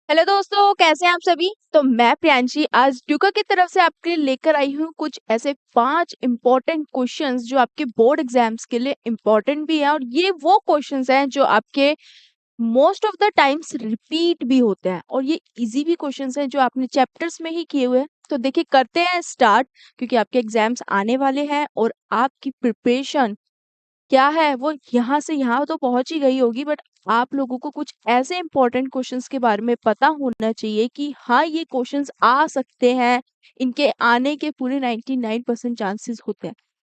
Hello दोस्तों, कैसे हैं आप सभी। तो मैं प्रियांशी आज ड्यूका की तरफ से आपके लिए लेकर आई हूँ कुछ ऐसे 5 इम्पोर्टेंट क्वेश्चंस जो आपके बोर्ड एग्जाम्स के लिए इम्पोर्टेंट भी हैं और ये वो क्वेश्चंस हैं जो आपके most of the times repeat भी होते हैं और ये इजी भी क्वेश्चंस हैं जो आपने चैप्टर्स में ही किए हुए हैं। तो देखिए करते हैं स्टार्ट, क्योंकि आपके एग्जाम्स आने वाले हैं और आपकी प्रिपरेशन क्या है वो यहाँ से यहाँ तो पहुंच ही गई होगी, बट आप लोगों को कुछ ऐसे इंपॉर्टेंट क्वेश्चंस के बारे में पता होना चाहिए कि हाँ ये क्वेश्चंस आ सकते हैं, इनके आने के पूरे 99% चांसेस होते हैं।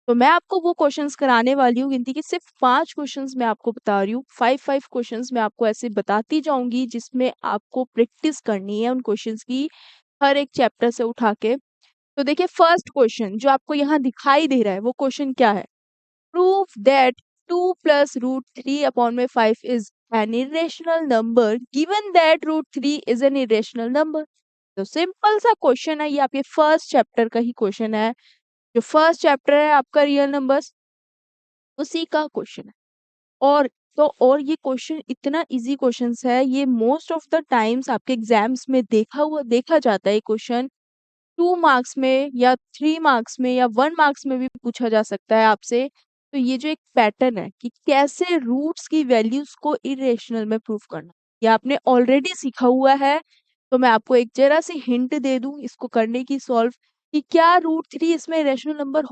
तो मैं आपको वो क्वेश्चंस कराने वाली हूँ, गिनती की सिर्फ 5 क्वेश्चंस मैं आपको बता रही हूँ। 5 क्वेश्चंस मैं आपको ऐसे बताती जाऊंगी जिसमें आपको प्रैक्टिस करनी है उन क्वेश्चंस की, हर एक चैप्टर से उठा के। तो देखिए फर्स्ट क्वेश्चन जो आपको यहाँ दिखाई दे रहा है वो क्वेश्चन क्या है। Prove that 2 plus root 3 upon my 5 is an irrational number given that root 3 is an irrational number। तो सिंपल सा क्वेश्चन है, ये आपके फर्स्ट चैप्टर का ही क्वेश्चन है। जो फर्स्ट चैप्टर है आपका रियल नंबर्स, उसी का क्वेश्चन है। और ये क्वेश्चन इतना इजी क्वेश्चन है, ये मोस्ट ऑफ द टाइम्स आपके एग्जाम्स में देखा जाता है। क्वेश्चन 2 मार्क्स में या 3 मार्क्स में या 1 मार्क्स में भी पूछा जा सकता है आपसे। तो ये जो एक पैटर्न है कि कैसे रूट्स की वैल्यूज को इरेशनल में प्रूव करना, ये आपने ऑलरेडी सीखा हुआ है। तो मैं आपको एक जरा सी हिंट दे दूं इसको करने की सॉल्व, कि क्या रूट 3 इसमें इरेशनल नंबर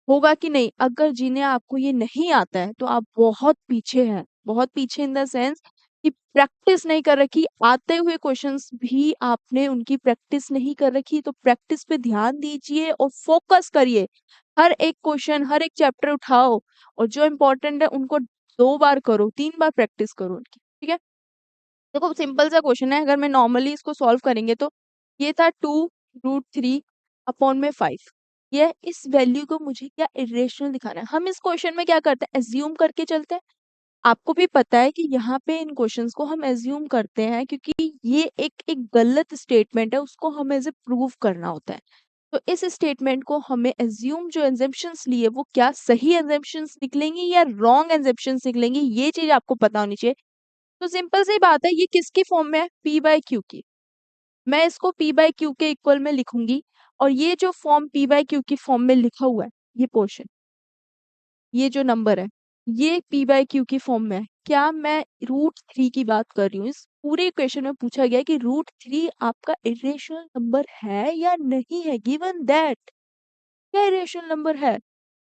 होगा कि नहीं। अगर जिन्हें आपको ये नहीं आता है तो आप बहुत पीछे हैं, बहुत पीछे इन द सेंस कि प्रैक्टिस नहीं कर रखी, आते हुए क्वेश्चंस भी आपने उनकी प्रैक्टिस नहीं कर रखी। तो प्रैक्टिस पे ध्यान दीजिए और फोकस करिए। हर एक क्वेश्चन, हर एक चैप्टर उठाओ और जो इम्पोर्टेंट है उनको 2 बार करो, 3 बार प्रैक्टिस करो उनकी, ठीक है। देखो सिंपल सा क्वेश्चन है, अगर मैं नॉर्मली इसको सॉल्व करेंगे तो ये था 2√3/5। ये इस वैल्यू को मुझे क्या इरेशनल दिखाना है। हम इस क्वेश्चन में क्या करते हैं, एज्यूम करके चलते हैं। आपको भी पता है कि यहाँ पे इन क्वेश्चंस को हम एज्यूम करते हैं क्योंकि ये एक एक गलत स्टेटमेंट है, उसको हमें ऐसे प्रूव करना होता है। तो इस स्टेटमेंट को हमें एज्यूम जो एग्जेम्पशंस लिए वो क्या सही एग्जेम्पशंस निकलेंगी या रॉन्ग एग्जेम्पशंस निकलेंगी, ये चीज आपको पता होनी चाहिए। तो सिंपल सी बात है, ये किसकी फॉर्म में है, P/Q की। मैं इसको P/Q के इक्वल में लिखूंगी और ये जो फॉर्म P/Q की फॉर्म में लिखा हुआ है, ये पोर्शन, ये जो नंबर है, ये P/Q की फॉर्म में है। क्या मैं √3 की बात कर रही हूँ। इस पूरे इक्वेशन में पूछा गया कि √3 आपका इरेशनल नंबर है या नहीं है, गिवन दैट क्या इरेशनल नंबर है।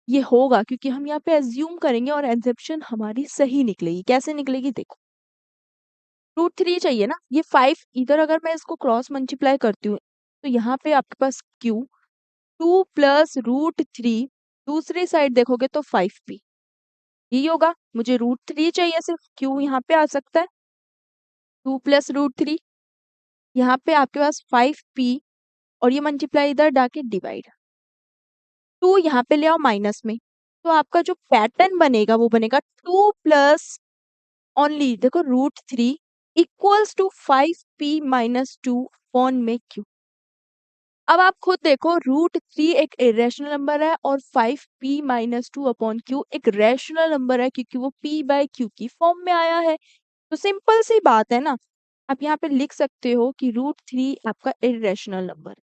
ये होगा क्योंकि हम यहाँ पे एज्यूम करेंगे और एग्जेप्शन हमारी सही निकलेगी। कैसे निकलेगी देखो, √3 चाहिए ना, ये 5 इधर अगर मैं इसको क्रॉस मल्टीप्लाई करती हूँ तो यहाँ पे आपके पास Q 2 प्लस √3, दूसरी साइड देखोगे तो 5P, यही होगा। मुझे √3 चाहिए, सिर्फ Q यहाँ पे आ सकता है, 2 प्लस √3, यहाँ पे आपके पास 5P और ये मल्टीप्लाई इधर डाके डिवाइड, 2 यहाँ पे ले आओ माइनस में। तो आपका जो पैटर्न बनेगा वो बनेगा 2 प्लस ओनली देखो √3 इक्वल्स टू 5P-2 अपॉन में Q। अब आप खुद देखो, √3 एक इरेशनल नंबर है और 5P-2 अपॉन Q एक रैशनल नंबर है क्योंकि वो P/Q की फॉर्म में आया है। तो सिंपल सी बात है ना, आप यहाँ पे लिख सकते हो कि √3 आपका इरेशनल नंबर है,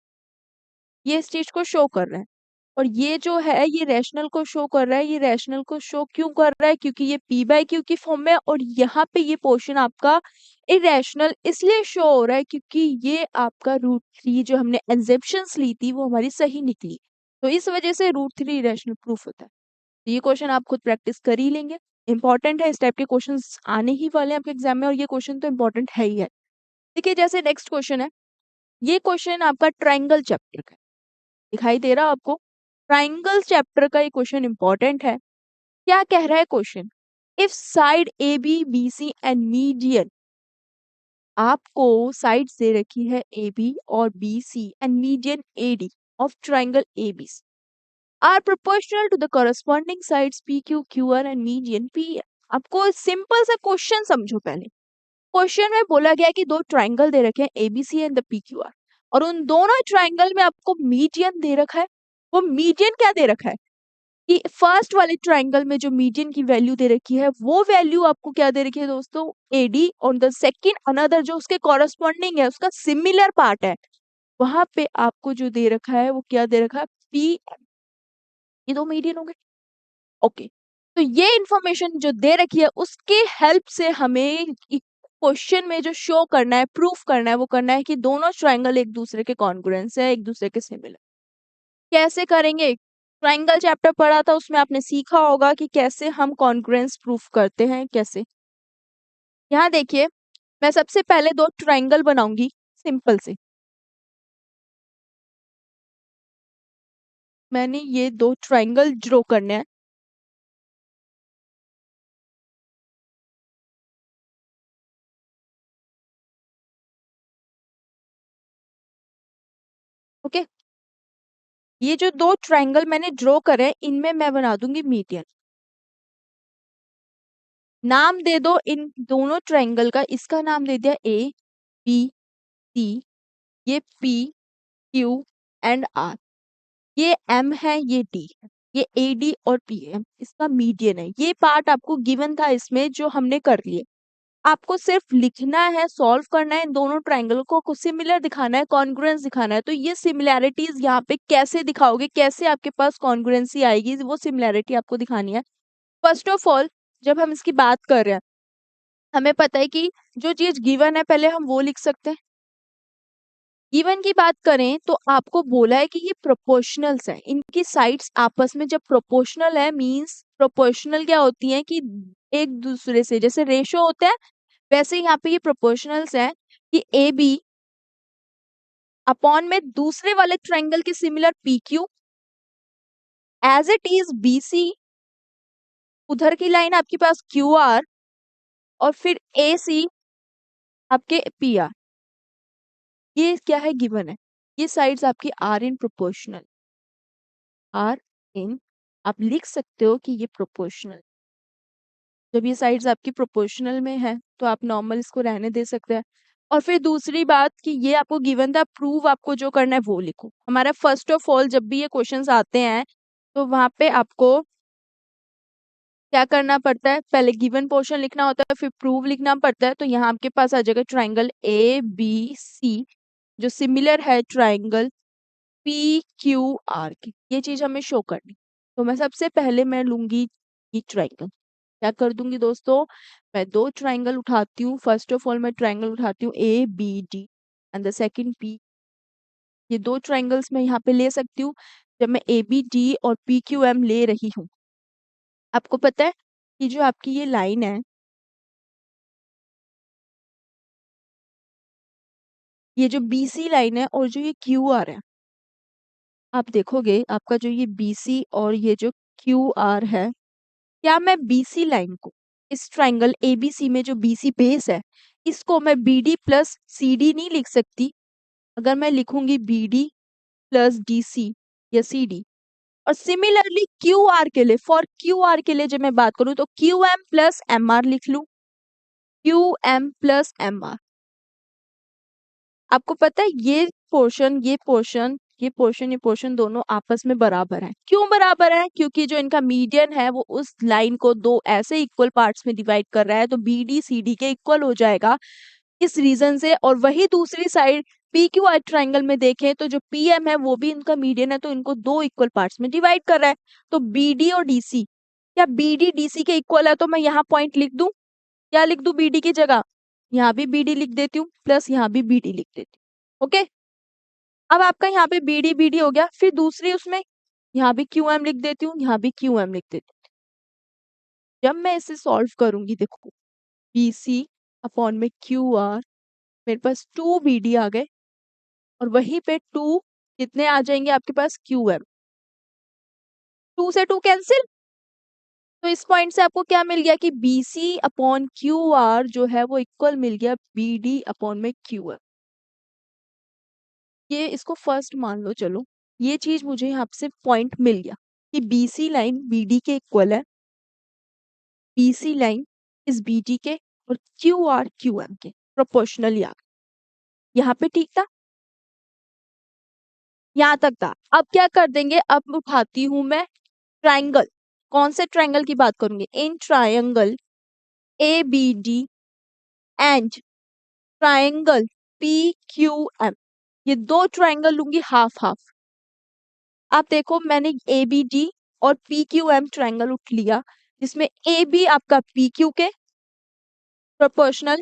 ये इस चीज को शो कर रहा है। और ये जो है ये रैशनल को शो कर रहा है। ये रैशनल को शो क्यों कर रहा है, क्योंकि ये P/Q की फॉर्म में है और यहाँ पे ये पोर्शन आपका इरेशनल इसलिए शो हो रहा है क्योंकि ये आपका √3 जो हमने एग्जेप्शंस ली थी वो हमारी सही निकली। तो इस वजह से √3 इरेशनल प्रूफ होता है। तो ये क्वेश्चन आप खुद प्रैक्टिस कर ही लेंगे, इंपॉर्टेंट है। इस टाइप के क्वेश्चन आने ही वाले हैं आपके एग्जाम में और ये क्वेश्चन तो इंपॉर्टेंट है ही है। देखिए जैसे नेक्स्ट क्वेश्चन है, ये क्वेश्चन आपका ट्राइंगल चैप्टर का है। दिखाई दे रहा है आपको, ट्राइंगल चैप्टर का ये क्वेश्चन इंपॉर्टेंट है। क्या कह रहा है question, if side A B B C and median, आपको साइड दे रखी है ए बी और B C and median A D of triangle A B are proportional to the corresponding sides P Q Q R and median P. आपको simple सा question समझो पहले। Question में बोला गया कि दो ट्राइंगल दे रखे हैं A B C and the P Q R, और उन दोनों ट्राइंगल में आपको मीडियन दे रखा है। वो मीडियन क्या दे रखा है, कि फर्स्ट वाले ट्राइंगल में जो मीडियन की वैल्यू दे रखी है वो वैल्यू आपको क्या दे रखी है दोस्तों, एडी, और द सेकेंड अनदर जो उसके कॉरस्पॉन्डिंग है उसका सिमिलर पार्ट है, वहां पे आपको जो दे रखा है वो क्या दे रखा है, पी। ये दो मीडियन हो गए। ओके, तो ये इंफॉर्मेशन जो दे रखी है उसके हेल्प से हमें क्वेश्चन में जो शो करना है, प्रूफ करना है, वो करना है कि दोनों ट्राइंगल एक दूसरे के कॉन्ग्रुएंस है, एक दूसरे के सिमिलर। कैसे करेंगे? ट्राइंगल चैप्टर पढ़ा था, उसमें आपने सीखा होगा कि कैसे हम कॉन्ग्रुएंस प्रूफ करते हैं। कैसे, यहाँ देखिए, मैं सबसे पहले दो ट्राइंगल बनाऊंगी सिंपल से। मैंने ये दो ट्राइंगल ड्रॉ करने हैं। ओके, ये जो दो ट्राइंगल मैंने ड्रॉ करे हैं इनमें मैं बना दूंगी मीडियन। नाम दे दो इन दोनों ट्राइंगल का, इसका नाम दे दिया ए बी सी, ये पी क्यू एंड आर, ये एम है, ये डी है, ये ए डी और पी एम इसका मीडियन है। ये पार्ट आपको गिवन था इसमें जो हमने कर लिए। आपको सिर्फ लिखना है, सॉल्व करना है, इन दोनों ट्राइंगल को सिमिलर दिखाना है, कॉन्ग्रुएंस दिखाना है। तो ये सिमिलैरिटीज यहाँ पे कैसे दिखाओगे, कैसे आपके पास कॉन्ग्रुएंसी आएगी, वो सिमिलैरिटी आपको दिखानी है। फर्स्ट ऑफ ऑल, जब हम इसकी बात कर रहे हैं, हमें पता है कि जो चीज गिवन है पहले हम वो लिख सकते हैं। गिवन की बात करें तो आपको बोला है कि ये प्रोपोर्शनल्स है, इनकी साइड्स आपस में जब प्रोपोर्शनल है, मींस प्रोपोर्शनल क्या होती है कि एक दूसरे से जैसे रेशो होता है, वैसे यहाँ पे ये प्रोपोर्शनल्स है कि ए बी अपॉन में दूसरे वाले ट्रायंगल के similar P Q, as it is B C, उधर की लाइन आपके पास क्यू आर, और फिर ए सी आपके पी आर। ये क्या है, गिवन है। ये साइड्स आपकी are in proportional, are in, आप लिख सकते हो कि ये प्रोपोर्शनल। जब ये साइड्स आपकी प्रोपोर्शनल में है तो आप नॉर्मल इसको रहने दे सकते हैं। और फिर दूसरी बात कि ये आपको गिवन था, प्रूव आपको जो करना है वो लिखो। हमारा फर्स्ट ऑफ ऑल जब भी ये क्वेश्चंस आते हैं तो वहां पे आपको क्या करना पड़ता है, पहले गिवन पोर्शन लिखना होता है, फिर प्रूव लिखना पड़ता है। तो यहाँ आपके पास आ जाएगा ट्राइंगल ए बी सी जो सिमिलर है ट्राइंगल पी क्यू आर की, ये चीज हमें शो करनी। तो मैं सबसे पहले मैं लूंगी ये ट्राइंगल। क्या कर दूंगी दोस्तों, मैं दो ट्राइंगल उठाती हूँ। फर्स्ट ऑफ ऑल मैं ट्राइंगल उठाती हूँ A B D and the second P. ये दो ट्राइंगल्स मैं यहाँ पे ले सकती हूँ। जब मैं ए बी डी और पी क्यू एम ले रही हूँ, आपको पता है कि जो आपकी ये लाइन है, ये जो बी सी लाइन है और जो ये क्यू आर है, आप देखोगे आपका जो ये बी सी और ये जो क्यू आर है, क्या मैं बीसी लाइन को इस ट्राइंगल एबीसी में जो बीसी बेस है इसको मैं बीडी प्लस सीडी नहीं लिख सकती? अगर मैं लिखूंगी बीडी प्लस डीसी या सीडी, और सिमिलरली क्यू आर के लिए, फॉर क्यू आर के लिए जब मैं बात करूं तो Q M plus M R लिख लू, Q M plus M R. आपको पता है ये पोर्शन, ये पोर्शन दोनों आपस में बराबर है। क्यों बराबर है? क्योंकि जो इनका मीडियन है वो उस लाइन को दो ऐसे इक्वल पार्ट्स में डिवाइड कर रहा है, तो बी डी सी डी के इक्वल हो जाएगा इस रीजन से। और वही दूसरी side P Q R triangle में देखें तो जो पी एम है वो भी इनका मीडियन है, तो इनको दो इक्वल पार्ट्स में डिवाइड कर रहा है। तो बी डी और डी सी, क्या बी डी डी सी के इक्वल है? तो मैं यहाँ पॉइंट लिख दूं, क्या लिख दूं बी डी की जगह? यहाँ भी बी डी लिख देती हूँ, प्लस यहाँ भी बी डी लिख देती हूँ। ओके, अब आपका यहाँ पे बी डी हो गया। फिर दूसरी उसमें यहाँ भी क्यू एम लिख देती हूँ, यहाँ भी क्यू एम लिख देती हूँ। जब मैं इसे सॉल्व करूंगी, देखो बी सी अपॉन में क्यू आर, मेरे पास टू बी डी आ गए, और वहीं पे टू कितने आ जाएंगे आपके पास, क्यू एम। टू से टू कैंसिल, तो इस पॉइंट से आपको क्या मिल गया कि B C upon Q R जो है वो इक्वल मिल गया बी डी अपॉन में क्यू एम। ये इसको फर्स्ट मान लो, चलो ये चीज मुझे यहाँ से पॉइंट मिल गया कि B C line B D के इक्वल है, बीसी लाइन इस बीडी के, और क्यू आर क्यू एम के प्रोपोर्शनली आ गए। यहाँ पे ठीक था, यहाँ तक था। अब क्या कर देंगे, अब उठाती हूं मैं ट्राइंगल, कौन से ट्राइंगल की बात करूंगी? In triangle A B D and triangle P Q M, ये दो ट्राइंगल लूंगी हाफ हाफ। आप देखो मैंने ए बी डी और पी क्यू एम ट्राइंगल उठ लिया, जिसमें ए बी आपका पी क्यू के प्रोपोर्शनल,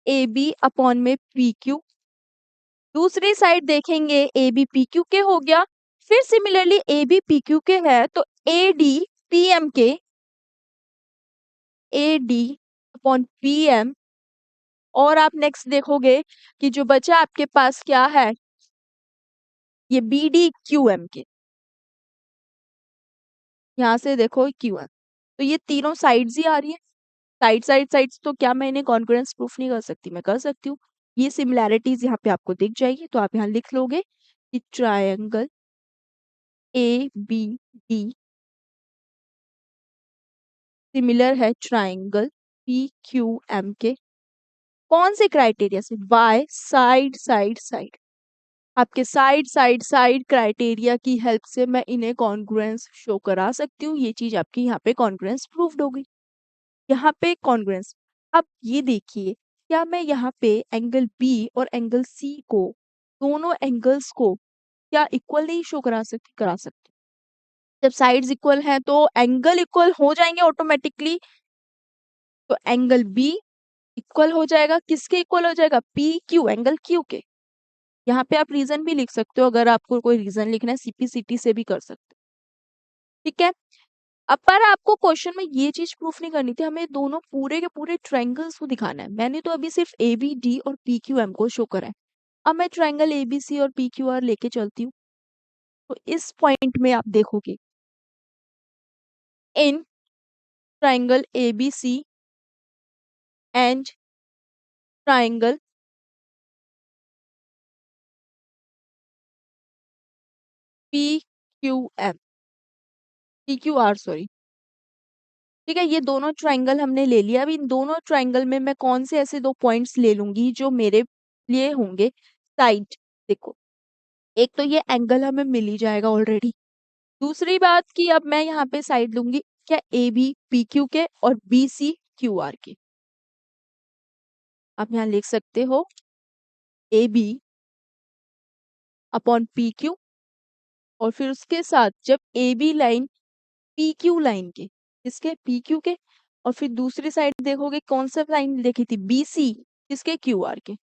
ए बी अपॉन में पी क्यू। दूसरी साइड देखेंगे ए बी पी क्यू के हो गया, फिर similarly A B P Q के है तो ए डी पी एम के, A D upon P M. और आप नेक्स्ट देखोगे कि जो बचा आपके पास क्या है, ये बी डी क्यू एम के, यहाँ से देखो क्यू एम, तो ये तीनों साइड्स ही आ रही है। साइड साइड साइड्स, तो क्या मैं इन्हें कॉन्करेंस प्रूफ नहीं कर सकती? मैं कर सकती हूँ। ये सिमिलैरिटीज यहाँ पे आपको दिख जाएगी, तो आप यहाँ लिख लोगे कि triangle A B D similar है ट्राइंगल पी क्यू एम के, कौन से क्राइटेरिया से? By side side side. आपके साइड साइड साइड क्राइटेरिया की हेल्प से मैं इन्हें कॉन्ग्रुएंस शो करा सकती हूँ। ये चीज आपकी यहाँ पे कॉन्ग्रुएंस प्रूव्ड हो गई। यहाँ पे कॉन्ग्रुएंस। अब ये देखिए, क्या मैं यहाँ पे एंगल बी और एंगल सी को, दोनों एंगल्स को क्या इक्वल नहीं शो करा सकती? करा सकती। जब साइड्स इक्वल हैं तो एंगल इक्वल हो जाएंगे ऑटोमेटिकली। तो एंगल बी इक्वल हो जाएगा, किसके इक्वल हो जाएगा? पी क्यू, एंगल क्यू के। यहाँ पे आप रीजन भी लिख सकते हो, अगर आपको कोई रीजन लिखना है सीपीसीटी से भी कर सकते हो, ठीक है। अब पर आपको क्वेश्चन में ये चीज प्रूफ नहीं करनी थी, हमें दोनों पूरे के पूरे ट्रायंगल्स को दिखाना है। मैंने तो अभी सिर्फ ए बी डी और पी क्यू एम को शो करा है। अब मैं ट्रायंगल ए बी सी और पी क्यू आर लेके चलती हूँ। तो इस पॉइंट में आप देखोगे in triangle A B C and triangle P Q M, P Q R sorry, ठीक है। ये दोनों ट्रायंगल हमने ले लिया। अब इन दोनों ट्रायंगल में मैं कौन से ऐसे दो पॉइंट्स ले लूंगी जो मेरे लिए होंगे साइड? देखो, एक तो ये एंगल हमें मिल ही जाएगा ऑलरेडी। दूसरी बात कि अब मैं यहाँ पे साइड लूंगी क्या? ए बी पी क्यू के और बी सी क्यू आर के। आप यहाँ लिख सकते हो A B upon P Q, और फिर उसके साथ जब A B line P Q line के, इसके पी क्यू के, और फिर दूसरी साइड देखोगे कौन सा लाइन देखी थी? बी सी, किसके? क्यू आर के।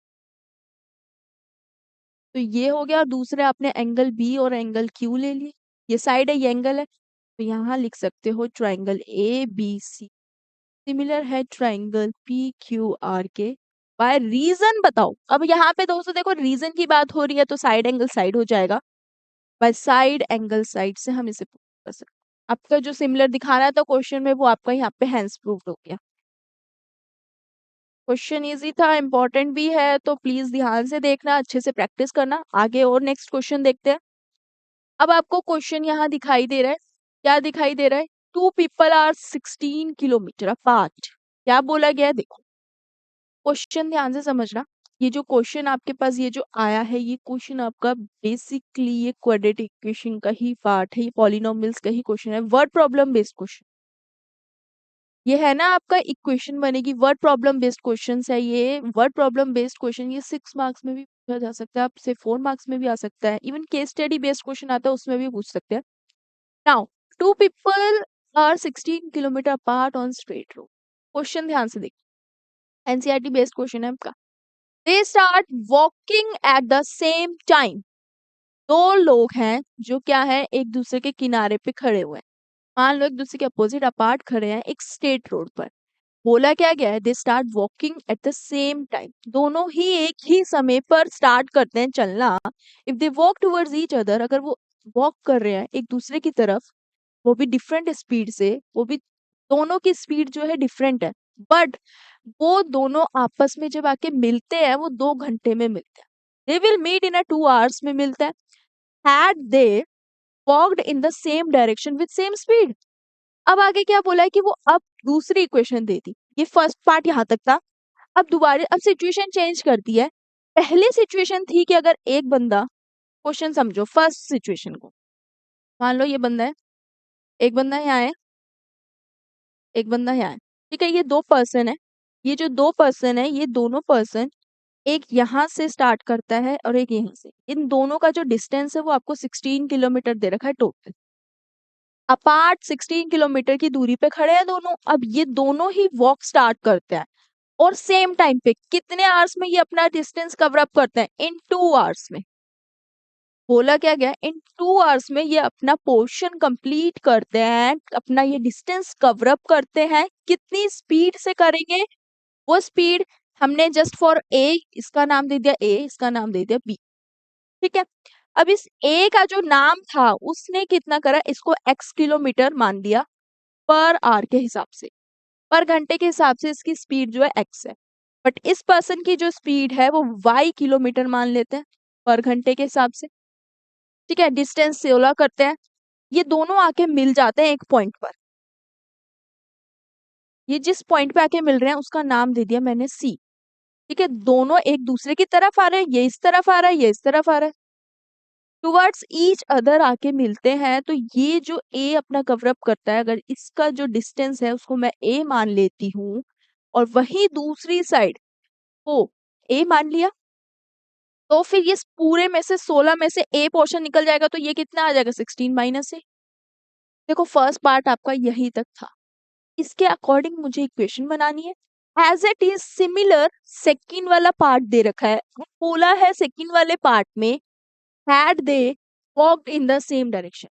तो ये हो गया। और दूसरे आपने एंगल बी और एंगल क्यू ले लिए, ये साइड है ये एंगल है, तो यहाँ लिख सकते हो triangle A B C similar है ट्राइंगल पी क्यू आर के बाय रीजन। बताओ, अब यहाँ पे दोस्तों देखो रीजन की बात हो रही है तो साइड एंगल साइड हो जाएगा, बाय साइड एंगल साइड से हम इसे प्रूव कर सकते हैं। आपका जो सिमिलर दिखा रहा था क्वेश्चन में वो आपका यहाँ पे हैंस प्रूव्ड हो गया। क्वेश्चन इजी था, इंपॉर्टेंट भी है, तो प्लीज ध्यान से देखना, अच्छे से प्रैक्टिस करना। आगे और नेक्स्ट क्वेश्चन देखते हैं। अब आपको क्वेश्चन यहाँ दिखाई दे रहा है, क्या दिखाई दे रहा है? 2 people आर 16 किलोमीटर अपार्ट। क्या बोला गया है? देखो क्वेश्चन ध्यान से समझना। ये जो क्वेश्चन आपके पास ये जो आया है, ये क्वेश्चन आपका बेसिकली ये क्वाड्रेटिक इक्वेशन का ही पार्ट है, ये पॉलिनोमियल्स का ही क्वेश्चन है, वर्ड प्रॉब्लम बेस्ड क्वेश्चन। ये है ना आपका इक्वेशन बनेगी, वर्ड प्रॉब्लम बेस्ड क्वेश्चन है ये। वर्ड प्रॉब्लम बेस्ड क्वेश्चन ये 6 मार्क्स में भी पूछा जा सकता है, आपसे 4 मार्क्स में भी आ सकता है, even case study based question आता है उसमें भी पूछ सकते हैं। Now 2 people are 16 kilometre apart on straight road. Question ध्यान से देखिए, एनसीईआरटी बेस्ड क्वेश्चन है आपका। They start walking at the same time. दो लोग हैं जो क्या है, एक दूसरे के किनारे पे खड़े हुए हैं। मान लो एक दूसरे के अपोजिट अपार्ट खड़े हैं एक स्ट्रेट रोड पर। बोला क्या गया है? दे start walking at the same time, दोनों ही एक ही समय पर स्टार्ट करते हैं चलना। If they walk towards each other, अगर वो वॉक कर रहे हैं एक दूसरे की तरफ, वो भी डिफरेंट स्पीड से, वो भी दोनों की स्पीड जो है डिफरेंट है, बट वो दोनों आपस में जब आके मिलते हैं वो 2 घंटे में मिलते हैं। They will meet in 2 hours में मिलते हैं। Had they walked in the same direction with same speed. अब आगे क्या बोला है कि वो अब दूसरी इक्वेशन दे दी। ये फर्स्ट पार्ट यहाँ तक था। अब दोबारा अब सिचुएशन चेंज कर दी है। पहले सिचुएशन थी कि अगर एक बंदा, क्वेश्चन समझो फर्स्ट सिचुएशन को, मान लो ये बंदा है, एक बंदा यहाँ है, एक बंदा यहाँ है, ठीक है। ये 2 पर्सन है, ये जो 2 पर्सन है, ये दोनों पर्सन एक यहाँ से स्टार्ट करता है और एक यहाँ से। इन दोनों का जो डिस्टेंस है वो आपको 16 किलोमीटर दे रखा है टोटल। अपार्ट 16 किलोमीटर की दूरी पे खड़े हैं दोनों। अब ये दोनों ही वॉक स्टार्ट करते हैं और सेम टाइम पे कितने आवर्स में ये अपना डिस्टेंस कवर अप करते हैं? इन 2 आवर्स में। बोला क्या गया? इन 2 आवर्स में ये अपना पोर्शन कंप्लीट करते हैं, अपना ये डिस्टेंस कवर अप करते हैं। कितनी स्पीड से करेंगे? वो स्पीड हमने जस्ट फॉर ए इसका नाम दे दिया ए, इसका नाम दे दिया बी, ठीक है। अब इस ए का जो नाम था उसने कितना करा? इसको एक्स किलोमीटर मान दिया पर आवर के हिसाब से, पर घंटे के हिसाब से इसकी स्पीड जो है एक्स है। बट इस पर्सन की जो स्पीड है वो वाई किलोमीटर मान लेते हैं पर घंटे के हिसाब से, ठीक है। डिस्टेंस 16 करते हैं, ये दोनों आके मिल जाते हैं एक पॉइंट पर। ये जिस पॉइंट पे आके मिल रहे हैं उसका नाम दे दिया मैंने सी, ठीक है। दोनों एक दूसरे की तरफ आ रहे हैं, ये इस तरफ आ रहा है, ये इस तरफ आ रहा है, टुवर्ड्स ईच अदर आके मिलते हैं। तो ये जो ए अपना कवर अप करता है, अगर इसका जो डिस्टेंस है उसको मैं ए मान लेती हूँ और वही दूसरी साइड को ए मान लिया, तो फिर ये पूरे में से 16 में से ए पोर्शन निकल जाएगा, तो ये कितना आ जाएगा? 16 माइनस ए। देखो फर्स्ट पार्ट आपका यही तक था। इसके अकॉर्डिंग मुझे इक्वेशन बनानी है। As it is similar second वाला पार्ट दे रखा है, बोला है सेकंड वाले पार्ट में had they walked in the same direction।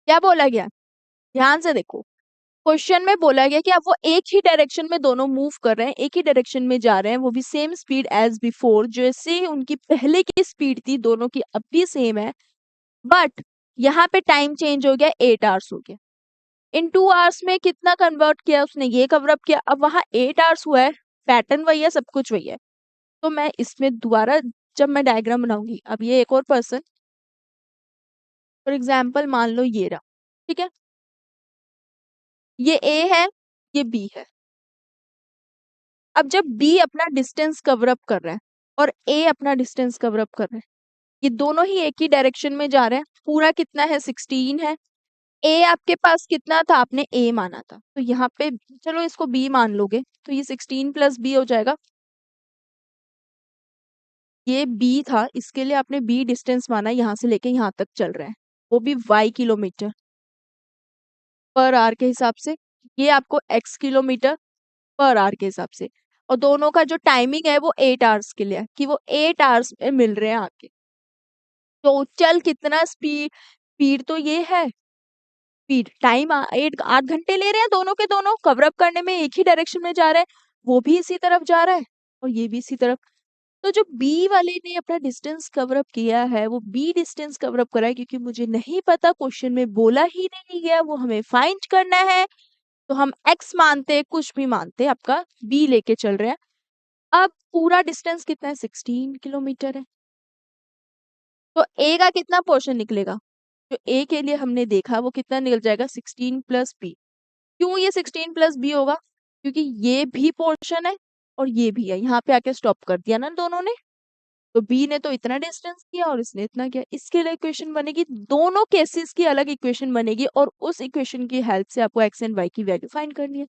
क्या बोला गया? ध्यान से देखो, क्वेश्चन में बोला गया कि अब वो एक ही डायरेक्शन में दोनों मूव कर रहे हैं, एक ही डायरेक्शन में जा रहे हैं, वो भी सेम स्पीड एज बिफोर, जैसे उनकी पहले की स्पीड थी दोनों की अब भी सेम है। बट यहाँ पे टाइम चेंज हो गया, 8 आवर्स हो गया। इन 2 आवर्स में कितना कन्वर्ट किया उसने? ये कवर अप किया। अब वहां 8 आवर्स हुआ है, पैटर्न वही है, सब कुछ वही है। तो मैं इसमें दोबारा जब मैं डायग्राम बनाऊंगी, अब ये एक और पर्सन फॉर एग्जाम्पल मान लो ये रहा, ठीक है। ये ए है, ये बी है। अब जब बी अपना डिस्टेंस कवर अप कर रहा है और ए अपना डिस्टेंस कवर अप कर रहा है, ये दोनों ही एक ही डायरेक्शन में जा रहे हैं। पूरा कितना है? 16 है। ए आपके पास कितना था? आपने ए माना था, तो यहाँ पे चलो इसको बी मान लोगे, तो ये 16 प्लस बी हो जाएगा। ये बी था, इसके लिए आपने बी डिस्टेंस माना, यहाँ से लेके यहाँ तक चल रहा है, वो भी वाई किलोमीटर पर आवर के हिसाब से। ये आपको एक्स किलोमीटर पर आवर के हिसाब से। और दोनों का जो टाइमिंग है वो 8 आवर्स के लिए है, कि वो 8 आवर्स में मिल रहे हैं आके। तो चल कितना स्पीड, स्पीड तो ये है, स्पीड टाइम 8 घंटे ले रहे हैं दोनों के दोनों कवर अप करने में, एक ही डायरेक्शन में जा रहे हैं। वो भी इसी तरफ जा रहा है और ये भी इसी तरफ। तो जो बी वाले ने अपना डिस्टेंस कवर अप किया है वो बी डिस्टेंस कवर अप करा है, क्योंकि मुझे नहीं पता, क्वेश्चन में बोला ही नहीं गया, वो हमें फाइंड करना है। तो हम एक्स मानते कुछ भी मानते, आपका बी लेके चल रहे हैं। अब पूरा डिस्टेंस कितना है? 16 किलोमीटर है। तो ए का कितना पोर्शन निकलेगा? जो ए के लिए हमने देखा वो कितना निकल जाएगा? 16 प्लस बी। क्यों ये 16 प्लस बी होगा? क्योंकि ये भी पोर्शन है और ये भी है, यहाँ पे आके स्टॉप कर दिया ना दोनों ने। तो बी ने तो इतना डिस्टेंस किया और इसने इतना किया, इसके लिए इक्वेशन बनेगी। दोनों केसेस की अलग इक्वेशन बनेगी और उस इक्वेशन की हेल्प से आपको एक्स एंड वाई की वैल्यू फाइंड करनी है।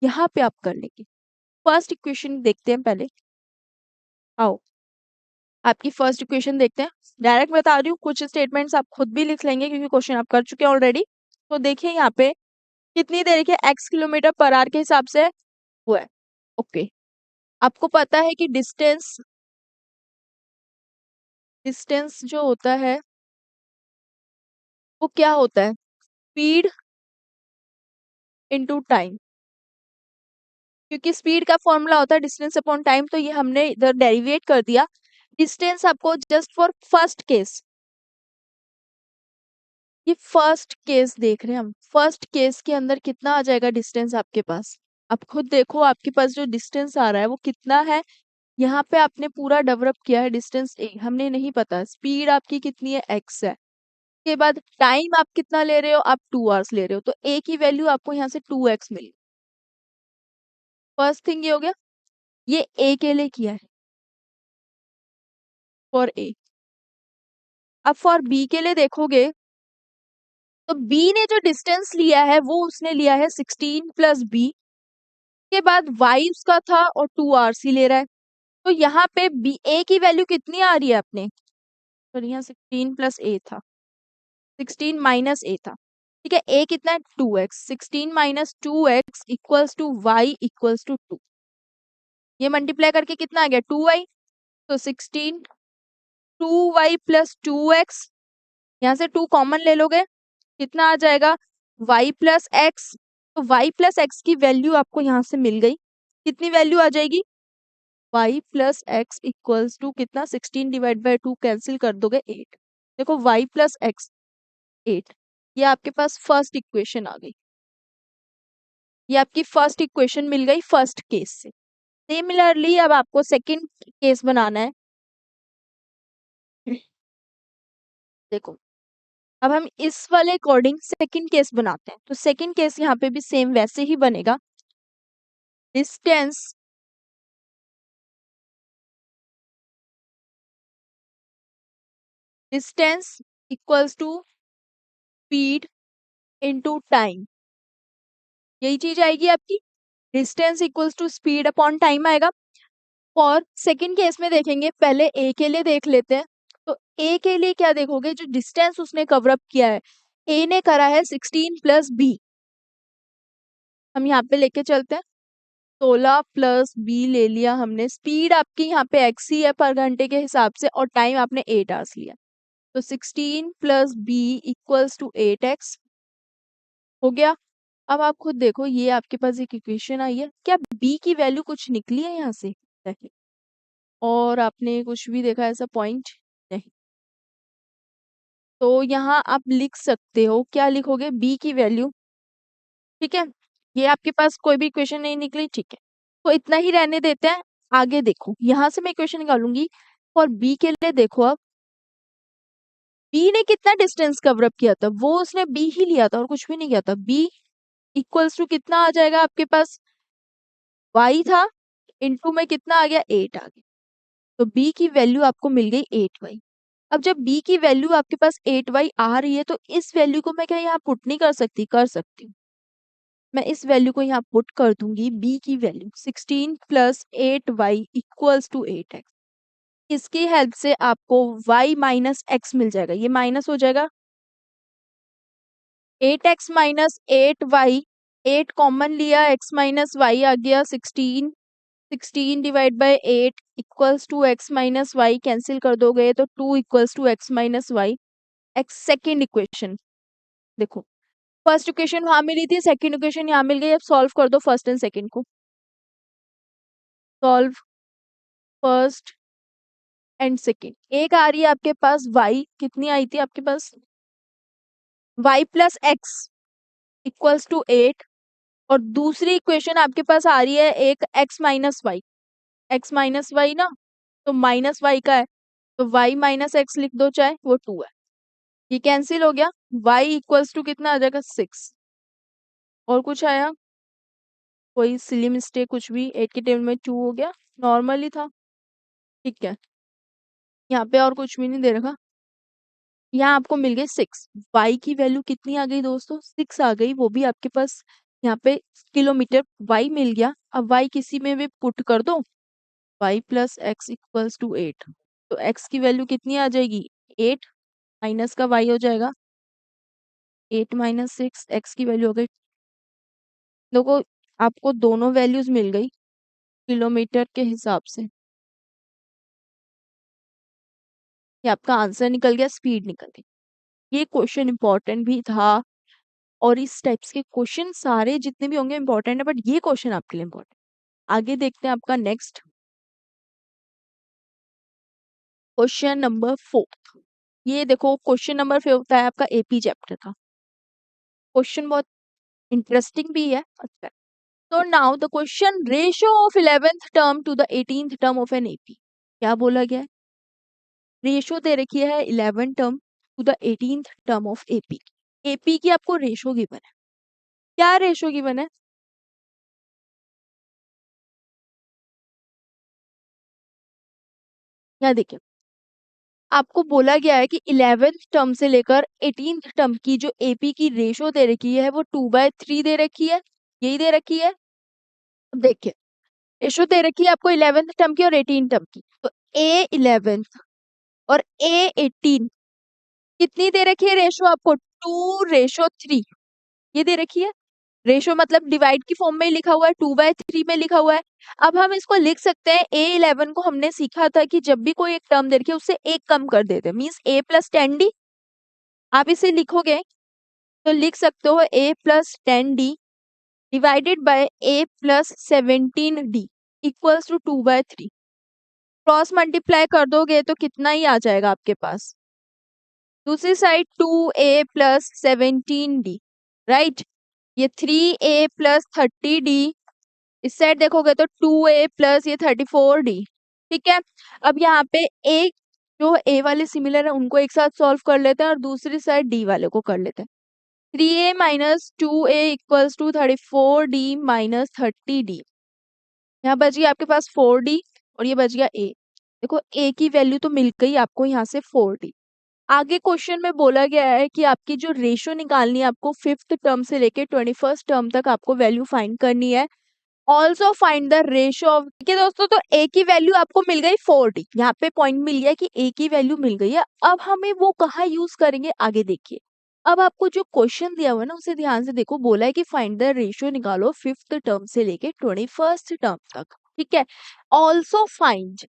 यहाँ पे आप कर लेंगे। फर्स्ट इक्वेशन देखते हैं पहले, आओ आपकी फर्स्ट इक्वेशन देखते हैं। डायरेक्ट बता रही हूँ, कुछ स्टेटमेंट्स आप खुद भी लिख लेंगे क्योंकि क्वेश्चन आप कर चुके हैं ऑलरेडी। तो देखिए यहाँ पे कितनी देर के एक्स किलोमीटर पर आवर के हिसाब से हुआ है। ओके, आपको पता है कि डिस्टेंस, डिस्टेंस जो होता है वो क्या होता है? Speed into time. क्योंकि स्पीड का फॉर्मूला होता है डिस्टेंस अपॉन टाइम, तो ये हमने इधर डेरिवेट कर दिया। डिस्टेंस आपको जस्ट फॉर फर्स्ट केस, ये फर्स्ट केस देख रहे हैं हम, फर्स्ट केस के अंदर कितना आ जाएगा डिस्टेंस आपके पास? आप खुद देखो आपके पास जो डिस्टेंस आ रहा है वो कितना है। यहाँ पे आपने पूरा डेवलप किया है डिस्टेंस ए, हमने नहीं पता स्पीड आपकी कितनी है, एक्स है। उसके बाद टाइम आप कितना ले रहे हो? आप 2 आवर्स ले रहे हो, तो ए की वैल्यू आपको यहाँ से 2x मिली। फर्स्ट थिंग ये हो गया, ये ए के लिए किया है फॉर ए। अब फॉर बी के लिए देखोगे तो b ने जो डिस्टेंस लिया है वो उसने लिया है 16 प्लस b, के बाद y उसका था और 2rc ले रहा है। तो यहाँ पे b a की वैल्यू कितनी आ रही है अपने, तो यहाँ 16 प्लस a था, 16 माइनस a था, ठीक है। a कितना है 2x, 16 minus 2x equals to y equals to 2। ये मल्टीप्लाई करके कितना आ गया 2y, तो 16 2y प्लस 2x, यहाँ से 2 कॉमन ले लोगे, कितना आ जाएगा y प्लस एक्स। तो y प्लस एक्स की वैल्यू आपको यहाँ से मिल गई, कितनी वैल्यू आ जाएगी y plus x equals to कितना 16 डिवाइड बाई 2 कैंसिल कर दोगे 8। देखो y प्लस एक्स 8, ये आपके पास फर्स्ट इक्वेशन आ गई, ये आपकी फर्स्ट इक्वेशन मिल गई फर्स्ट केस से। सिमिलरली अब आपको सेकंड केस बनाना है। देखो अब हम इस वाले अकॉर्डिंग सेकंड केस बनाते हैं, तो सेकंड केस यहाँ पे भी सेम वैसे ही बनेगा। Distance distance equals to speed into time, यही चीज आएगी आपकी, distance equals to speed upon time आएगा। और सेकंड केस में देखेंगे, पहले ए के लिए देख लेते हैं। तो ए के लिए क्या देखोगे, जो डिस्टेंस उसने कवर अप किया है, ए ने करा है 16 प्लस बी, हम यहाँ पे लेके चलते हैं 16 प्लस बी ले लिया हमने। स्पीड आपकी यहाँ पे एक्स ही है पर घंटे के हिसाब से, और टाइम आपने 8 आवर्स लिया, तो 16 plus B equals to 8x हो गया। अब आप खुद देखो, ये आपके पास एक इक्वेशन आई है, क्या b की वैल्यू कुछ निकली है यहाँ से, नहीं, और आपने कुछ भी देखा ऐसा पॉइंट नहीं। तो यहाँ आप लिख सकते हो, क्या लिखोगे b की वैल्यू, ठीक है। ये आपके पास कोई भी इक्वेशन नहीं निकली, ठीक है, तो इतना ही रहने देते हैं। आगे देखो, यहाँ से मैं इक्वेशन निकालूंगी, और b के लिए देखो अब b ने कितना डिस्टेंस कवर अप किया था, वो उसने b ही लिया था और कुछ भी नहीं किया था। b इक्वल्स टू कितना आ जाएगा आपके पास, y था इनटू में कितना आ गया 8 आ गया, तो b की वैल्यू आपको मिल गई 8y। अब जब b की वैल्यू आपके पास 8y आ रही है, तो इस वैल्यू को मैं क्या यहाँ पुट नहीं कर सकती, कर सकती हूँ। मैं इस वैल्यू को यहाँ पुट कर दूंगी, b की value 16 plus 8y equals to 8x। इसकी हेल्प से आपको y माइनस एक्स मिल जाएगा, ये माइनस हो जाएगा, 8x माइनस 8y, 8 कॉमन लिया, x माइनस y आ गया 16, 16 divide by 8 equals to x minus y, cancel कर दोगे तो 2 equals to x minus y. X second equation देखो, फर्स्ट इक्वेशन वहां मिली थी, सेकेंड इक्वेशन यहाँ मिल गई। अब सॉल्व कर दो फर्स्ट एंड सेकेंड को, सॉल्व फर्स्ट एंड सेकेंड। एक आ रही है आपके पास y, कितनी आई थी आपके पास y plus x equals to 8, और दूसरी इक्वेशन आपके पास आ रही है एक x minus y, x minus y ना, तो माइनस वाई का है, तो y माइनस एक्स लिख दो, चाहे वो 2 है, ये कैंसिल हो गया, y इक्वल्स टू कितना आ जाएगा 6। और कुछ आया, कोई सिली मिस्टेक कुछ भी, 8 के टेबल में 2 हो गया, नॉर्मल ही था, ठीक है। यहाँ पे और कुछ भी नहीं दे रखा, यहाँ आपको मिल गई 6। y की वैल्यू कितनी आ गई दोस्तों, 6 आ गई, वो भी आपके पास यहाँ पे किलोमीटर। y मिल गया, अब y किसी में भी पुट कर दो, y plus x equals to 8, तो x की वैल्यू कितनी आ जाएगी 8, माइनस का y हो जाएगा 8 माइनस 6, एक्स की वैल्यू हो गई। देखो आपको दोनों वैल्यूज मिल गई किलोमीटर के हिसाब से, ये आपका आंसर निकल गया, स्पीड निकल गई। ये क्वेश्चन इंपॉर्टेंट भी था, और इस टाइप्स के क्वेश्चन सारे जितने भी होंगे इंपॉर्टेंट है, बट ये क्वेश्चन आपके लिए इंपॉर्टेंट। आगे देखते हैं आपका नेक्स्ट क्वेश्चन नंबर 4। ये देखो क्वेश्चन नंबर 4 है आपका एपी चैप्टर का, क्वेश्चन बहुत इंटरेस्टिंग भी है, अच्छा। तो now the question, ratio of 11th term to the 18th term of an AP, क्या बोला गया है, रेशियो दे रखी है 11 term to the 18th term of AP, AP की आपको रेशियो गिवन है, क्या रेशियो गिवन है, क्या देखिए आपको बोला गया है कि 11th टर्म से लेकर 18th टर्म की जो एपी की रेशो दे रखी है वो 2/3 दे रखी है, यही दे रखी है। अब देखिए रेशो दे रखी है आपको 11th टर्म की और 18th टर्म की, तो A11 और A18 कितनी दे रखी है रेशो आपको? 2:3 ये दे रखी है। रेशो मतलब डिवाइड की फॉर्म में ही लिखा हुआ है, 2/3 में लिखा हुआ है। अब हम इसको लिख सकते हैं, A11 को हमने सीखा था कि जब भी कोई एक टर्म दे रखी है उससे एक कम कर देते हैं, मीन्स A+10D। आप इसे लिखोगे तो लिख सकते हो A+10D divided by A+17D equals to 2/3। Cross multiply कर दोगे तो कितना ही आ जाएगा आपके पास? दूसरी साइड 2A+17D, राइट। ये 3A+30D, इस साइड देखोगे तो 2A प्लस ये 34D। ठीक है, अब यहाँ पे एक जो A वाले सिमिलर है उनको एक साथ सॉल्व कर लेते हैं और दूसरी साइड D वाले को कर लेते हैं। 3A minus 2A equals to 34D minus 30D। यहाँ बच गया आपके पास 4D और ये बच गया A। देखो A की वैल्यू तो मिल गई आपको यहाँ से 4D। आगे क्वेश्चन में बोला गया है कि आपकी जो रेशो निकालनी है आपको 5th टर्म से लेके 21st टर्म तक आपको वैल्यू फाइंड करनी है। Also find the ratio of, ठीक है दोस्तों, तो ए की वैल्यू आपको मिल गई 40। यहाँ पे पॉइंट मिल गया कि ए की वैल्यू मिल गई है। अब हमें वो कहाँ यूज करेंगे आगे देखिए। अब आपको जो क्वेश्चन दिया हुआ है ना उसे ध्यान से देखो, बोला है कि फाइंड द रेशियो निकालो 5th टर्म से लेके 21st टर्म तक। ठीक है, also find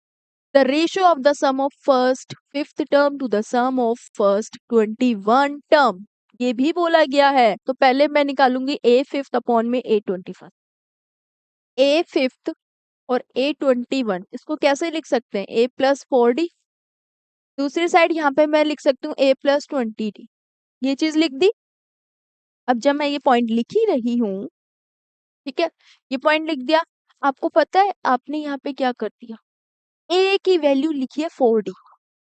the ratio of the sum of first 5th term to the sum of first 21 term, ये भी बोला गया है। तो पहले मैं निकालूंगी A5 अपॉन में A21। A5 और A21 इसको कैसे लिख सकते हैं? A+4D। दूसरी साइड यहाँ पे मैं लिख सकती हूँ A+20D। ये चीज लिख दी। अब जब मैं ये पॉइंट लिख ही रही हूँ, ठीक है, ये पॉइंट लिख दिया, आपको पता है आपने यहाँ पे क्या कर दिया? A की वैल्यू लिखी है 4D,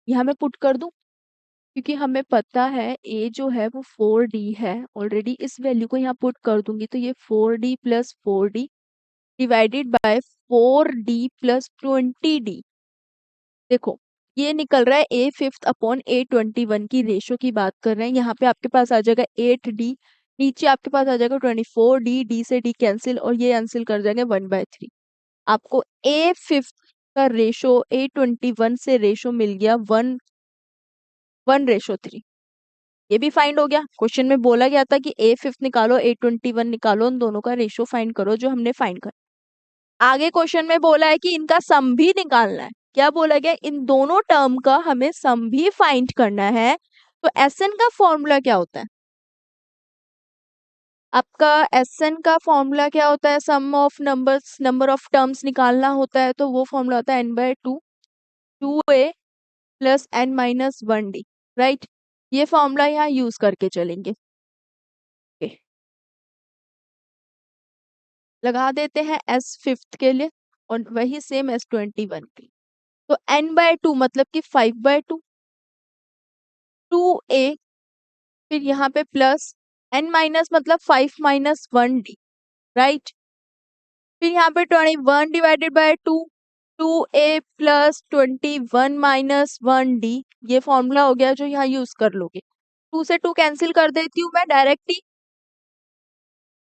यहाँ मैं पुट कर दूं क्योंकि हमें पता है A जो है वो 4D है ऑलरेडी। इस वैल्यू को यहाँ पुट कर दूंगी तो ये 4D plus 4D divided by 4D plus 20D। देखो ये निकल रहा है A5 अपॉन A21 की रेशो की बात कर रहे हैं। यहाँ पे आपके पास आ जाएगा 8D, नीचे आपके पास आ जाएगा 24D, D से D कैंसिल और ये कैंसिल कर जाएंगे 1/3। आपको A5 का रेशो A21 से रेशो मिल गया 1:3। ये भी फाइंड हो गया। क्वेश्चन में बोला गया था कि A5 निकालो A21 निकालो, उन दोनों का रेशो फाइंड करो जो हमने फाइंड कर। आगे क्वेश्चन में बोला है कि इनका सम भी निकालना है। क्या बोला गया? इन दोनों टर्म का हमें सम भी फाइंड करना है। तो एसएन का फॉर्मूला क्या होता है? आपका एसएन का फॉर्मूला क्या होता है? Sum of numbers, number of terms निकालना होता है, तो वो फॉर्मूला होता है n/2 2a plus n-1d, right. ये फॉर्मूला यहाँ यूज करके चलेंगे। Okay. लगा देते हैं S5 के लिए और वही सेम S21 के लिए। तो n/2 मतलब कि 5/2, 2a, फिर यहाँ पे प्लस n माइनस मतलब 5 माइनस 1d, राइट। फिर यहाँ पे 21 divided by 2, 2a plus 21 minus 1d। ये फॉर्मूला हो गया जो यहाँ यूज कर लोगे। 2 से 2 कैंसिल कर देती हूँ मैं डायरेक्ट ही,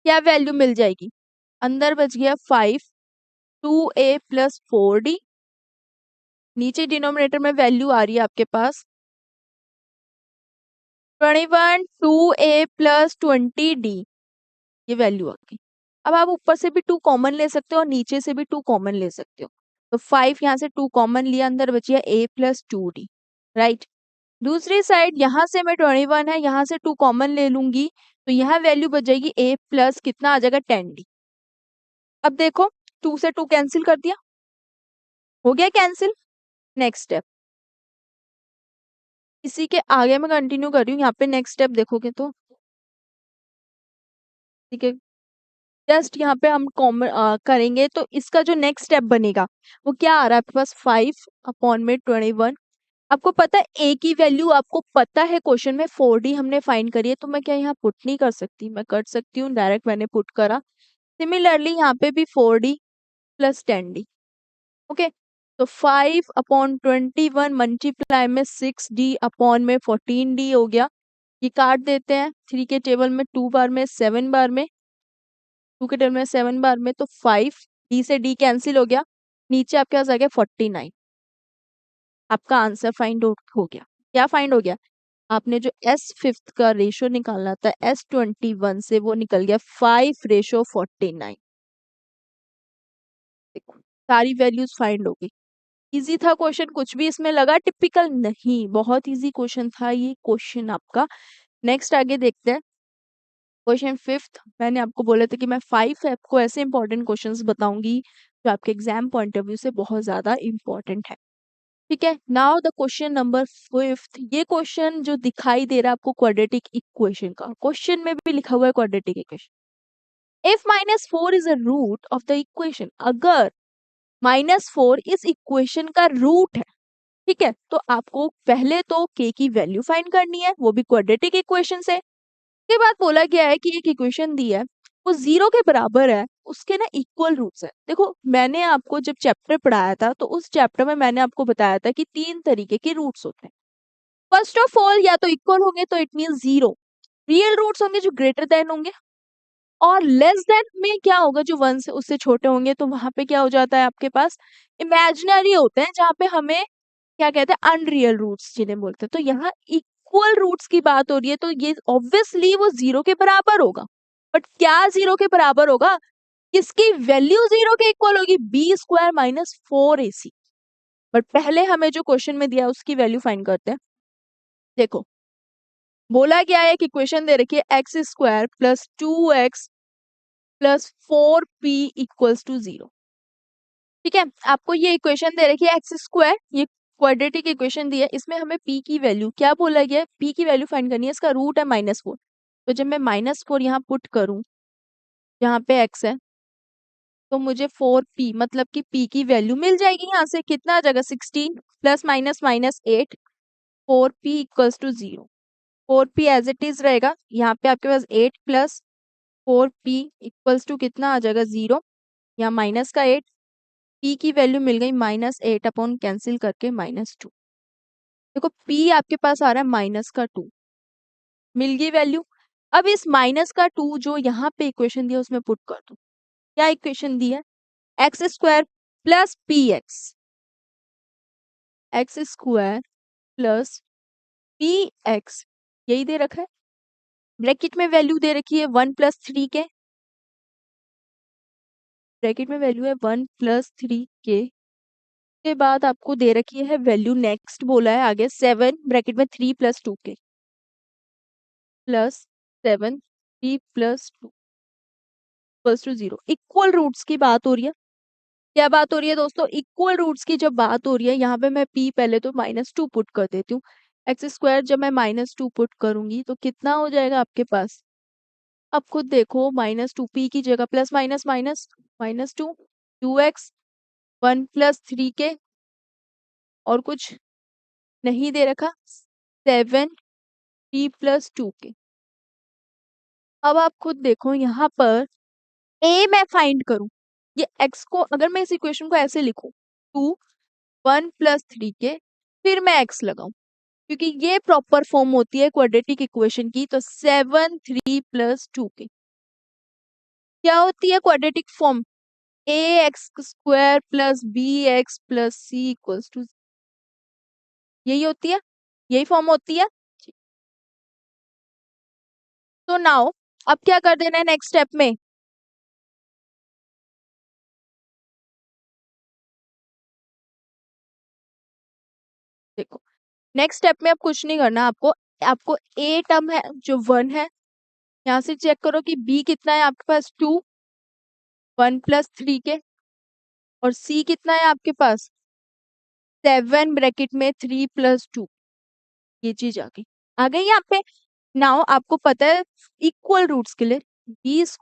क्या वैल्यू मिल जाएगी? अंदर बच गया 5, 2a प्लस 4d, नीचे डिनोमिनेटर में वैल्यू आ रही है आपके पास 21 2a प्लस 20d, ये वैल्यू आ गई। अब आप ऊपर से भी 2 कॉमन ले सकते हो और नीचे से भी 2 कॉमन ले सकते हो। तो 5 यहाँ से 2 कॉमन लिया, अंदर बचिया a प्लस 2d, राइट। दूसरी साइड यहाँ से मैं 21 है, यहाँ से 2 कॉमन ले लूंगी तो यहाँ वैल्यू बच जाएगी a प्लस कितना आ जाएगा 10d। अब देखो 2 से 2 कैंसिल कर दिया, हो गया कैंसिल। नेक्स्ट स्टेप, इसी के आगे मैं कंटिन्यू कर रही हूँ। यहाँ पे नेक्स्ट स्टेप देखोगे तो ठीक है, जस्ट यहाँ पे हम कॉमन करेंगे तो इसका जो नेक्स्ट स्टेप बनेगा वो क्या आ रहा है आपके पास? 5 अपॉन में 21। आपको पता है ए की वैल्यू, आपको पता है क्वेश्चन में 4d हमने फाइंड करी है, तो मैं क्या यहाँ पुट नहीं कर सकती? मैं कर सकती हूँ, डायरेक्ट मैंने पुट करा। सिमिलरली यहाँ पे भी 4d प्लस 10d। ओके, तो 5/21 मल्टीप्लाई में 6d अपॉन में 14d हो गया। ये काट देते हैं 3 के टेबल में, 2 बार में, 7 बार में, 2 के टेबल में 7 बार में, तो 5 d से d कैंसिल हो गया, नीचे आपके पास आ गया 49। आपका आंसर फाइंड आउट हो गया। क्या फाइंड हो गया? आपने जो S5 का रेशो निकालना था S21 से, वो निकल गया 5:49। देखो सारी वैल्यूज फाइंड हो गई। इजी था क्वेश्चन, कुछ भी इसमें लगा टिपिकल नहीं, बहुत इजी क्वेश्चन था ये क्वेश्चन आपका। नेक्स्ट आगे देखते हैं क्वेश्चन 5th। मैंने आपको बोला था कि मैं 5 आपको ऐसे इंपॉर्टेंट क्वेश्चंस बताऊंगी जो आपके एग्जाम पॉइंट ऑफ व्यू से बहुत ज्यादा इंपॉर्टेंट है। ठीक है, now the question number 5th। ये क्वेश्चन जो दिखाई दे रहा है आपको क्वाड्रेटिक इक्वेशन का, क्वेश्चन में भी लिखा हुआ है quadratic equation. If -4 is a root of the equation, अगर -4 इस इक्वेशन का रूट है, ठीक है, तो आपको पहले तो k की वैल्यू फाइंड करनी है, वो भी क्वाड्रेटिक इक्वेशन से। के बाद बोला गया है कि एक इक्वेशन दी है, वो 0 के बराबर है, उसके ना इक्वल रूट्स है। देखो मैंने आपको जब चैप्टर पढ़ाया था तो उस चैप्टर में मैंने आपको बताया था कि 3 तरीके के रूट्स होते हैं। फर्स्ट ऑफ ऑल, या तो इक्वल होंगे तो इट मीन 0, रियल रूट्स होंगे जो ग्रेटर देन होंगे, और लेस देन में क्या होगा, जो 1 से उससे छोटे होंगे, तो वहां पे क्या हो जाता है आपके पास, इमेजिनरी होते हैं, जहां पे हमें क्या कहते हैं, अनरियल रूट्स जिन्हें बोलते हैं। तो यहाँ इक्वल रूट्स की बात हो रही है, तो ये ऑब्वियसली वो 0 के बराबर होगा। बट क्या 0 के बराबर होगा? किसकी वैल्यू 0 के इक्वल होगी? b² - 4ac। बट पहले हमें जो क्वेश्चन में दिया है उसकी वैल्यू फाइंड करते हैं। देखो बोला गया है कि इक्वेशन दे रखी है x² + 2x + 4p = 0। ठीक है, आपको ये इक्वेशन दे रखी है x², ये क्वाड्रेटिक इक्वेशन दी है, इसमें हमें p की वैल्यू क्या बोला गया है, p की वैल्यू फाइंड करनी है, इसका रूट है -4। तो जब मैं -4 यहाँ पुट करूं, यहाँ पे x है, तो मुझे 4p मतलब कि p की वैल्यू मिल जाएगी। यहाँ से कितना आ जाएगा, 16 ± -8, 4p = 0। 4p as it is रहेगा, यहाँ पे आपके पास 8 + 4p = कितना आ जाएगा, 0, यहाँ माइनस का 8, p की वैल्यू मिल गई -8 अपॉन कैंसिल करके -2। देखो p आपके पास आ रहा है -2, मिल गई वैल्यू। अब इस -2 जो यहाँ पे इक्वेशन दिया उसमें पुट कर दो। क्या इक्वेशन दी है, x² + px, x² + px, यही दे रखा है। ब्रैकेट में वैल्यू दे रखी है 1 + 3 के, ब्रैकेट में वैल्यू है 1 + 3 के बाद आपको दे रखी है वैल्यू, नेक्स्ट बोला है आगे 7 ब्रैकेट में 3 + 2 के, +7 3 + 2 = 0। इक्वल रूट्स की बात हो रही है। क्या बात हो रही है दोस्तों, इक्वल रूट्स की जब बात हो रही है, यहाँ पे मैं p पहले तो -2 पुट कर देती हूँ। x² जब मैं -2 पुट करूंगी तो कितना हो जाएगा आपके पास, अब खुद देखो, -2 p की जगह प्लस माइनस माइनस -2, 2x 1 + 3 के, और कुछ नहीं दे रखा, 7 p + 2 के। अब आप खुद देखो यहाँ पर a मैं फाइंड करूं, ये x को अगर मैं इस इक्वेशन को ऐसे लिखूं, 2 1 + 3 के, फिर मैं x लगाऊं, क्योंकि ये प्रॉपर फॉर्म होती है क्वाड्रेटिक इक्वेशन की, तो 7 3 + 2 के क्या होती है quadratic form, ax² + bx + c = यही होती है, यही फॉर्म होती है। तो नाउ अब क्या कर देना है नेक्स्ट स्टेप में, देखो नेक्स्ट स्टेप में अब कुछ नहीं करना आपको, आपको a टर्म है जो 1 है, यहाँ से चेक करो कि b कितना है आपके पास, 2 1 + 3 के, और c कितना है आपके पास, 7 ब्रैकेट में 3 + 2। ये चीज आ गई यहाँ पे। नाउ आपको पता है इक्वल रूट्स के लिए b² -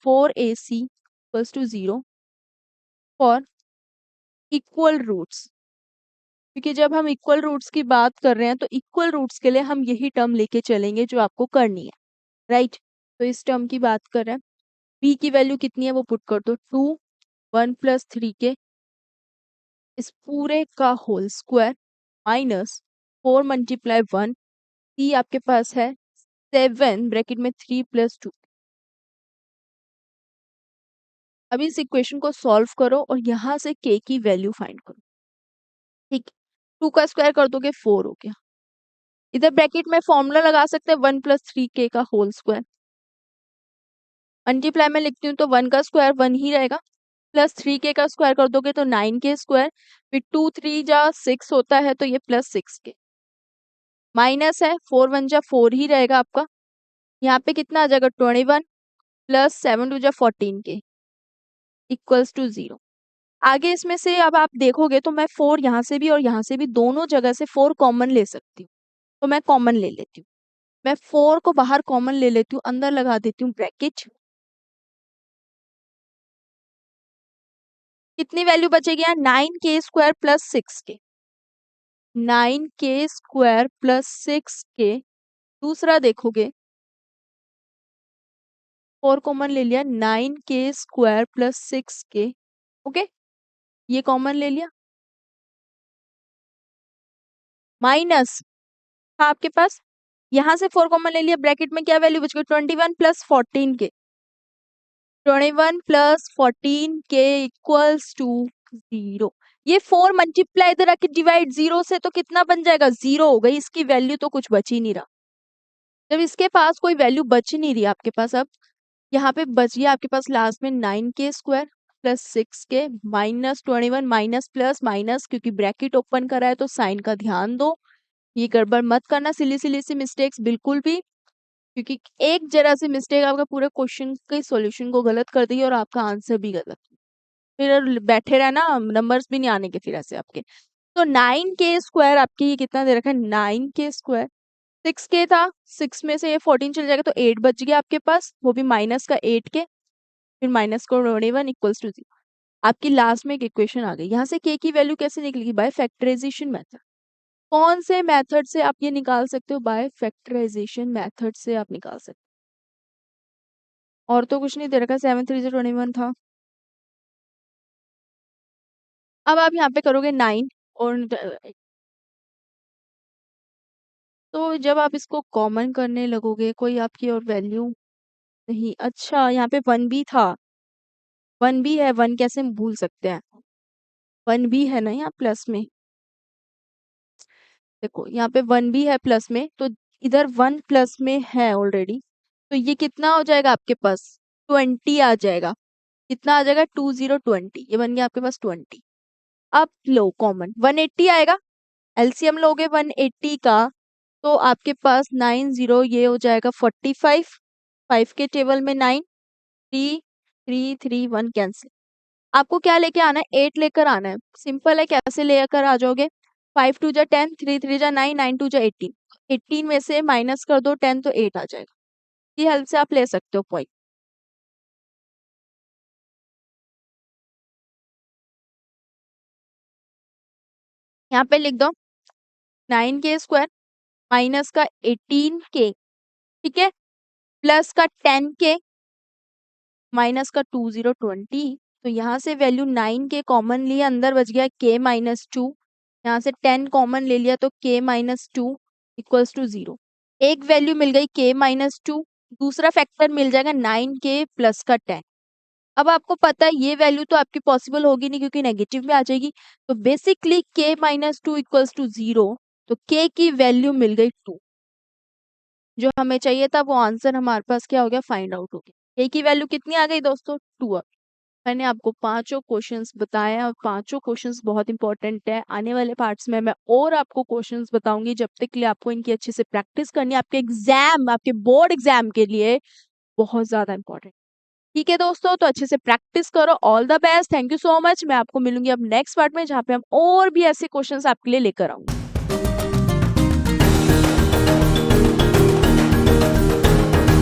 4ac = 0 for equal roots, क्योंकि जब हम इक्वल रूट्स की बात कर रहे हैं तो इक्वल रूट्स के लिए हम यही टर्म लेके चलेंगे जो आपको करनी है, राइट। तो इस टर्म की बात कर रहे हैं, b की वैल्यू कितनी है वो पुट कर दो, 2 1 + 3 के, इस पूरे का होल स्क्वायर माइनस 4 मल्टीप्लाई 1, सी आपके पास है 7 ब्रैकेट में 3 प्लस 2। अभी इस इक्वेशन को सॉल्व करो और यहाँ से k की वैल्यू फाइंड करो। ठीक, 2 का स्क्वायर कर दोगे 4 हो गया। इधर ब्रैकेट में फॉर्मूला लगा सकते हैं 1 प्लस 3k का होल स्क्वायर। मल्टीप्लाई में लिखती हूँ तो 1 का स्क्वायर 1 ही रहेगा, प्लस 3k का स्क्वायर कर दोगे तो 9k स्क्वायर, फिर 2 3 जा 6 होता है तो ये प्लस 6k, माइनस है 4 1 जा 4 ही रहेगा आपका। यहाँ पे कितना आ जाएगा 21 प्लस 7 2 जा 14k इक्वल्स टू 0। आगे इसमें से अब आप देखोगे तो मैं 4 यहाँ से भी और यहाँ से भी दोनों जगह से 4 कॉमन ले सकती हूँ, तो मैं कॉमन ले लेती हूँ। मैं 4 को बाहर कॉमन ले लेती हूँ, अंदर लगा देती हूँ ब्रैकेट। कितनी वैल्यू बचेगी यहाँ 9k square plus 6k, 9k square plus 6k। दूसरा देखोगे 4 कॉमन ले लिया 9k square plus 6k। Okay, ये कॉमन ले लिया, माइनस था आपके पास, यहाँ से 4 कॉमन ले लिया, ब्रैकेट में क्या वैल्यू बच गई 21 plus 14k, 21 plus 14k equals to 0। ये 4 मल्टीप्लाई इधर आके डिवाइड 0 से तो कितना बन जाएगा 0 हो गई, इसकी वैल्यू तो कुछ बच ही नहीं रहा। जब इसके पास कोई वैल्यू बच नहीं रही आपके पास, अब यहाँ पे बच गया आपके पास लास्ट में 9k square plus 6k minus 21 minus plus minus, क्योंकि ब्रैकेट ओपन करा है तो साइन का ध्यान दो, ये गड़बड़ मत करना, सिली सिली सी मिस्टेक्स बिल्कुल भी, क्योंकि एक जरा सी मिस्टेक आपका पूरे क्वेश्चन के सॉल्यूशन को गलत कर दी और आपका आंसर भी गलत, फिर बैठे रहना, नंबर्स भी नहीं आने के फिर ऐसे आपके। तो 9k स्क्वायर आपके ये कितना दे रखा है 9k स्क्वायर, 6k था, 6 में से ये 14 चल जाएगा तो 8 बच गया आपके पास, वो भी माइनस का 8k, फिर माइनस को 21 इक्वल्स टू 0। आपकी लास्ट में एक इक्वेशन आ गई। यहाँ से k की वैल्यू कैसे निकलेगी, बाय फैक्टराइजेशन मेथड। कौन से मेथड से आप ये निकाल सकते हो, बाय फैक्टराइजेशन मेथड से आप निकाल सकते हो, और तो कुछ नहीं दे रखा, 7 3 21 था। अब आप यहाँ पे करोगे 9 और तो जब आप इसको कॉमन करने लगोगे कोई आपकी और वैल्यू नहीं, अच्छा यहाँ पे 1 भी था, 1 भी है, 1 कैसे हम भूल सकते हैं, 1 भी है ना यहाँ प्लस में, देखो यहाँ पे 1 भी है प्लस में, तो इधर 1 प्लस में है ऑलरेडी, तो ये कितना हो जाएगा आपके पास 20 आ जाएगा। कितना आ जाएगा 20 ये बन गया आपके पास 20। अब लो कॉमन 180 आएगा, एलसीएम लोगे 180 का तो आपके पास 90 ये हो जाएगा 45, 5 के टेबल में 9, 3 3 3 1 कैंसिल। आपको क्या लेके आना है 8 लेकर आना है, सिंपल है, कैसे लेकर आ जाओगे 5 2 जा 10, 3 3 जा 9, 9 2 जा 18, 18 में से माइनस कर दो 10 तो 8 आ जाएगा। ये हेल्प से आप ले सकते हो पॉइंट। यहाँ पे लिख दो 9k स्क्वायर माइनस का 18k, ठीक है, प्लस का 10k माइनस का 20 तो यहाँ से वैल्यू 9k कॉमन लिया, अंदर बच गया k माइनस 2, यहाँ से 10 कॉमन ले लिया तो k माइनस 2 इक्वल्स टू 0। एक वैल्यू मिल गई k माइनस 2, दूसरा फैक्टर मिल जाएगा 9k प्लस का 10। अब आपको पता है ये वैल्यू तो आपकी पॉसिबल होगी नहीं क्योंकि नेगेटिव में आ जाएगी, तो basically k minus 2 equals to 0, तो k की वैल्यू मिल गई 2, जो हमें चाहिए था वो आंसर हमारे पास क्या हो गया फाइंड आउट हो गया। k की वैल्यू कितनी आ गई दोस्तों 2। मैंने आपको पांचों क्वेश्चंस बताए और पांचों क्वेश्चंस बहुत इंपॉर्टेंट है, आने वाले पार्ट्स में मैं और आपको क्वेश्चंस बताऊंगी, जब तक के लिए आपको इनकी अच्छे से प्रैक्टिस करनी है, आपके एग्जाम आपके बोर्ड एग्जाम के लिए बहुत ज्यादा इंपॉर्टेंट। ठीक है दोस्तों, तो अच्छे से प्रैक्टिस करो, all the best, thank you so much. मैं आपको मिलूंगी अब नेक्स्ट पार्ट में जहाँ पे हम और भी ऐसे क्वेश्चंस आपके लिए लेकर आऊंगी।